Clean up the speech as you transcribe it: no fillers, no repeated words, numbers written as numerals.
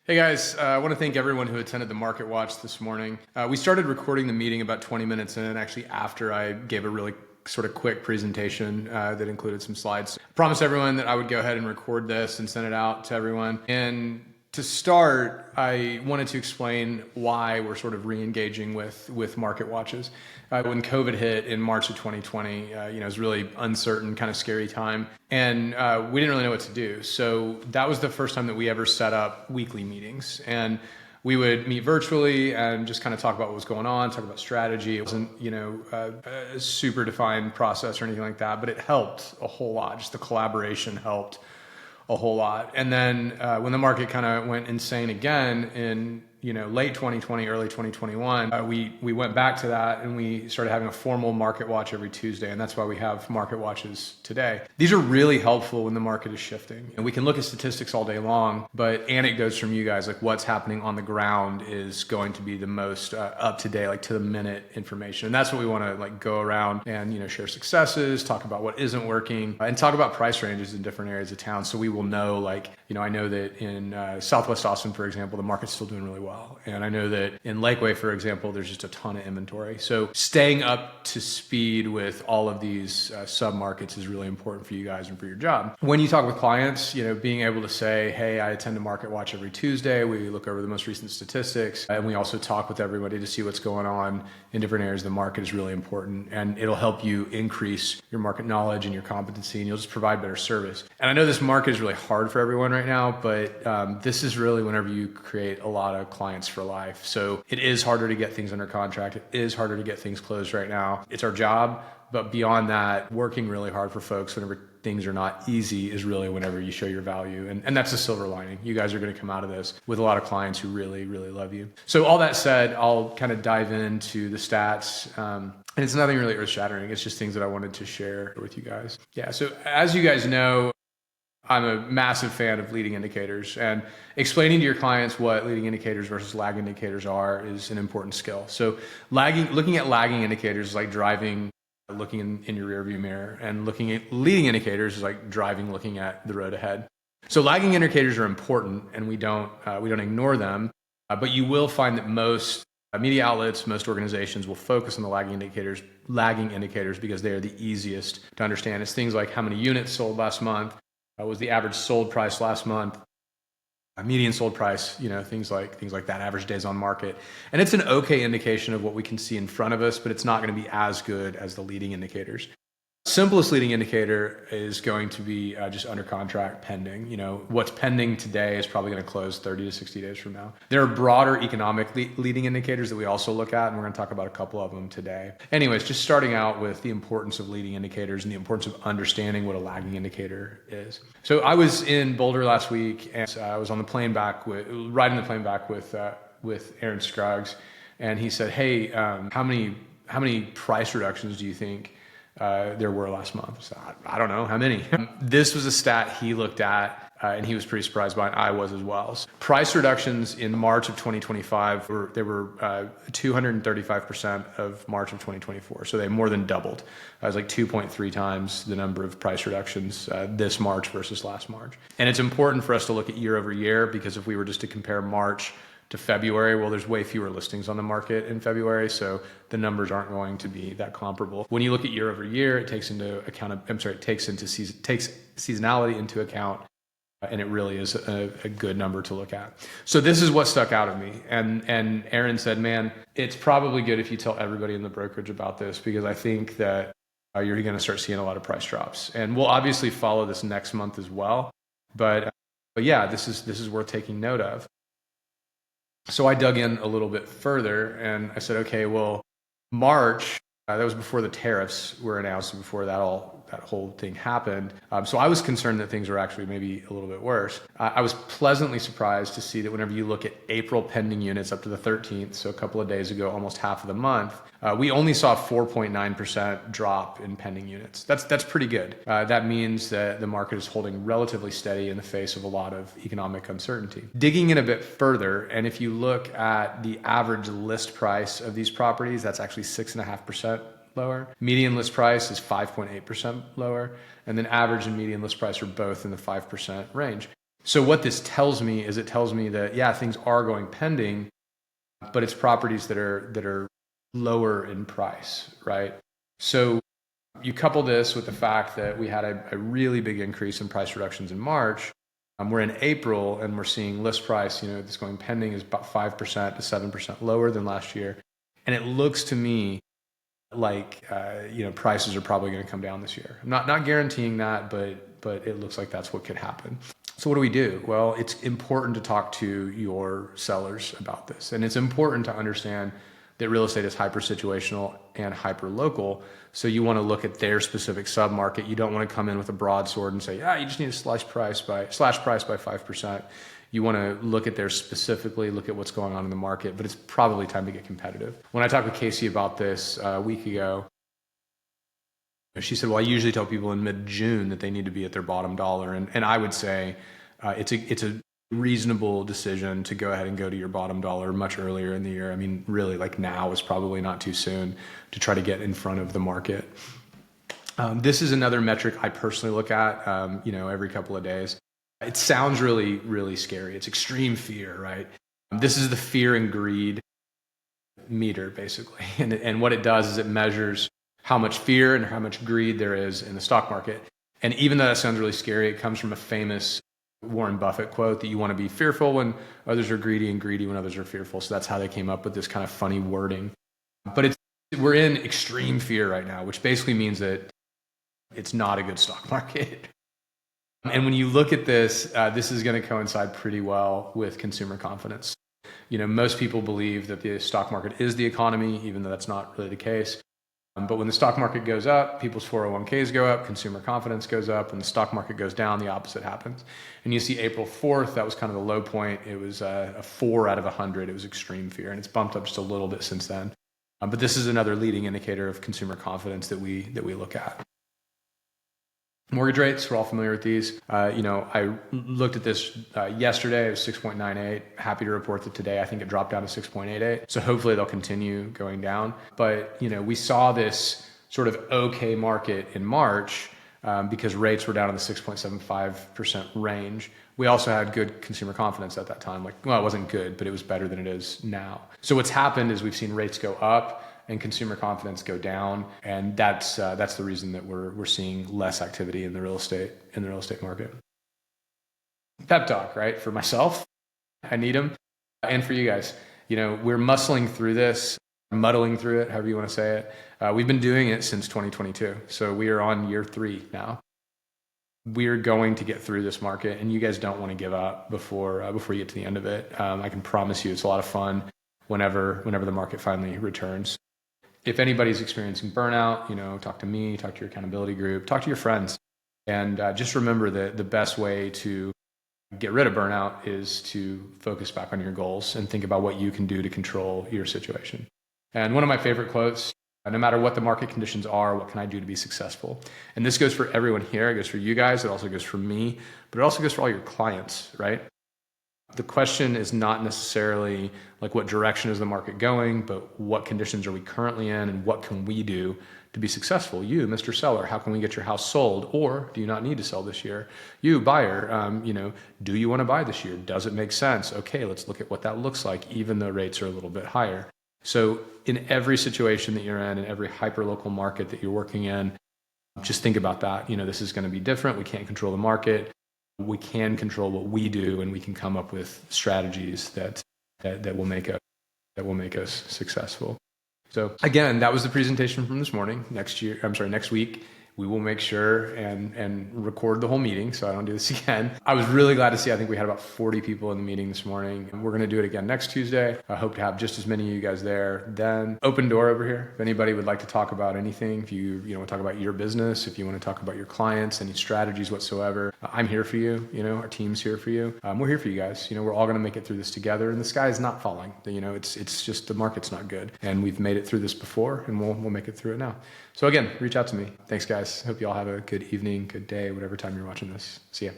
Hey guys, I want to thank everyone who attended the Market Watch this morning. We started recording the meeting about 20 minutes in, actually after I gave a really sort of quick presentation that included some slides. I promised everyone that I would go ahead and record this and send it out to everyone. And to start, I wanted to explain why we're sort of re-engaging with market watches. When COVID hit in March of 2020, it was really uncertain, kind of scary time, and we didn't really know what to do. So that was the first time that we ever set up weekly meetings, and we would meet virtually and just kind of talk about what was going on, talk about strategy. It wasn't, a super defined process or anything like that, but it helped a whole lot. Just the collaboration helped a whole lot. And then when the market kind of went insane again in late 2020, early 2021, we went back to that and we started having a formal market watch every Tuesday. And that's why we have market watches today. These are really helpful when the market is shifting. And we can look at statistics all day long, but anecdotes from you guys, like what's happening on the ground, is going to be the most up to date, like to the minute information. And that's what we want to go around and share successes, talk about what isn't working, and talk about price ranges in different areas of town. So we will know, I know that in Southwest Austin, for example, the market's still doing really well. And I know that in Lakeway, for example, there's just a ton of inventory. So staying up to speed with all of these sub-markets is really important for you guys and for your job. When you talk with clients, being able to say, hey, I attend a market watch every Tuesday. We look over the most recent statistics, and we also talk with everybody to see what's going on in different areas of the market is really important. And it'll help you increase your market knowledge and your competency, and you'll just provide better service. And I know this market is really hard for everyone right now, but this is really whenever you create a lot of clients for life. So it is harder to get things under contract. It is harder to get things closed right now. It's our job. But beyond that, working really hard for folks whenever things are not easy is really whenever you show your value. And that's the silver lining. You guys are going to come out of this with a lot of clients who really, really love you. So all that said, I'll kind of dive into the stats. And it's nothing really earth shattering. It's just things that I wanted to share with you guys. Yeah. So as you guys know, I'm a massive fan of leading indicators, and explaining to your clients what leading indicators versus lag indicators are is an important skill. So looking at lagging indicators is like driving, looking in your rearview mirror, and looking at leading indicators is like driving, looking at the road ahead. So lagging indicators are important, and we don't ignore them, but you will find that most media outlets, most organizations will focus on the lagging indicators because they are the easiest to understand. It's things like how many units sold last month, was the average sold price last month, median sold price, things like that, average days on market. And it's an okay indication of what we can see in front of us, but it's not going to be as good as the leading indicators. Simplest leading indicator is going to be just under contract pending. What's pending today is probably going to close 30 to 60 days from now. There are broader economic leading indicators that we also look at, and we're going to talk about a couple of them today. Anyways, just starting out with the importance of leading indicators and the importance of understanding what a lagging indicator is. So I was in Boulder last week, and I was on the plane back riding the plane back with Aaron Scruggs, and he said, "Hey, how many price reductions do you think there were last month?" So I don't know how many. This was a stat he looked at, and he was pretty surprised by it. I was as well. So price reductions in March of 2025 were 235% of March of 2024. So they more than doubled. It was like 2.3 times the number of price reductions this March versus last March. And it's important for us to look at year over year, because if we were just to compare March to February, well, there's way fewer listings on the market in February, so the numbers aren't going to be that comparable. When you look at year over year, it takes seasonality into account, and it really is a good number to look at. So this is what stuck out of me, and Aaron said, "Man, it's probably good if you tell everybody in the brokerage about this, because I think that you're going to start seeing a lot of price drops." And we'll obviously follow this next month as well, but yeah, this is worth taking note of. So I dug in a little bit further, and I said, okay, well, March, that was before the tariffs were announced and before that whole thing happened. So I was concerned that things were actually maybe a little bit worse. I was pleasantly surprised to see that whenever you look at April pending units up to the 13th, so a couple of days ago, almost half of the month, we only saw 4.9% drop in pending units. That's pretty good. That means that the market is holding relatively steady in the face of a lot of economic uncertainty. Digging in a bit further, and if you look at the average list price of these properties, that's actually 6.5% lower. Median list price is 5.8% lower, and then average and median list price are both in the 5% range. So what this tells me is it tells me that, yeah, things are going pending, but it's properties that are lower in price, right? So you couple this with the fact that we had a really big increase in price reductions in March. We're in April and we're seeing list price, that's going pending is about 5% to 7% lower than last year. And it looks to me like, prices are probably going to come down this year. I'm not guaranteeing that, but it looks like that's what could happen. So what do we do? Well, it's important to talk to your sellers about this. And it's important to understand that real estate is hyper situational and hyper local. So you want to look at their specific submarket. You don't want to come in with a broadsword and say, you just need to slash price by 5%. You want to look at theirs specifically, look at what's going on in the market, but it's probably time to get competitive. When I talked with Casey about this a week ago, she said, well, I usually tell people in mid-June that they need to be at their bottom dollar. And I would say it's a reasonable decision to go ahead and go to your bottom dollar much earlier in the year. I mean, really, like now is probably not too soon to try to get in front of the market. This is another metric I personally look at, every couple of days. It sounds really, really scary. It's extreme fear, right? This is the fear and greed meter, basically. And what it does is it measures how much fear and how much greed there is in the stock market. And even though that sounds really scary, it comes from a famous Warren Buffett quote that you want to be fearful when others are greedy and greedy when others are fearful. So that's how they came up with this kind of funny wording. But we're in extreme fear right now, which basically means that it's not a good stock market. And when you look at this, this is going to coincide pretty well with consumer confidence. Most people believe that the stock market is the economy, even though that's not really the case. But when the stock market goes up, people's 401ks go up, consumer confidence goes up. When the stock market goes down, the opposite happens. And you see April 4th, that was kind of the low point. It was a 4 out of 100. It was extreme fear, and it's bumped up just a little bit since then. But this is another leading indicator of consumer confidence that we look at. Mortgage rates, we're all familiar with these. I looked at this yesterday, it was 6.98. Happy to report that today I think it dropped down to 6.88. So hopefully they'll continue going down. But, we saw this sort of okay market in March because rates were down in the 6.75% range. We also had good consumer confidence at that time. It wasn't good, but it was better than it is now. So what's happened is we've seen rates go up and consumer confidence go down, and that's the reason that we're seeing less activity in the real estate market. Pep talk, right? For myself, I need them, and for you guys, we're muscling through this, muddling through it, however you want to say it. We've been doing it since 2022, so we are on year 3 now. We're going to get through this market, and you guys don't want to give up before you get to the end of it. I can promise you, it's a lot of fun whenever the market finally returns. If anybody's experiencing burnout, talk to me, talk to your accountability group, talk to your friends. And just remember that the best way to get rid of burnout is to focus back on your goals and think about what you can do to control your situation. And one of my favorite quotes, no matter what the market conditions are, what can I do to be successful? And this goes for everyone here. It goes for you guys. It also goes for me, but it also goes for all your clients, right? The question is not necessarily like what direction is the market going, but what conditions are we currently in and what can we do to be successful? You, Mr. Seller, how can we get your house sold? Or do you not need to sell this year? You, buyer, do you want to buy this year? Does it make sense? Okay, let's look at what that looks like, even though rates are a little bit higher. So in every situation that you're in every hyperlocal market that you're working in, just think about that. This is going to be different. We can't control the market. We can control what we do, and we can come up with strategies that will make us successful. So again, that was the presentation from this morning. Next week, we will make sure and record the whole meeting so I don't do this again. I was really glad to see, I think we had about 40 people in the meeting this morning. We're going to do it again next Tuesday. I hope to have just as many of you guys there then. Open door over here. If anybody would like to talk about anything, if you want to talk about your business, if you want to talk about your clients, any strategies whatsoever, I'm here for you. Our team's here for you. We're here for you guys. We're all going to make it through this together, and the sky is not falling. It's just the market's not good, and we've made it through this before, and we'll make it through it now. So again, reach out to me. Thanks, guys. Hope you all have a good evening, good day, whatever time you're watching this. See ya.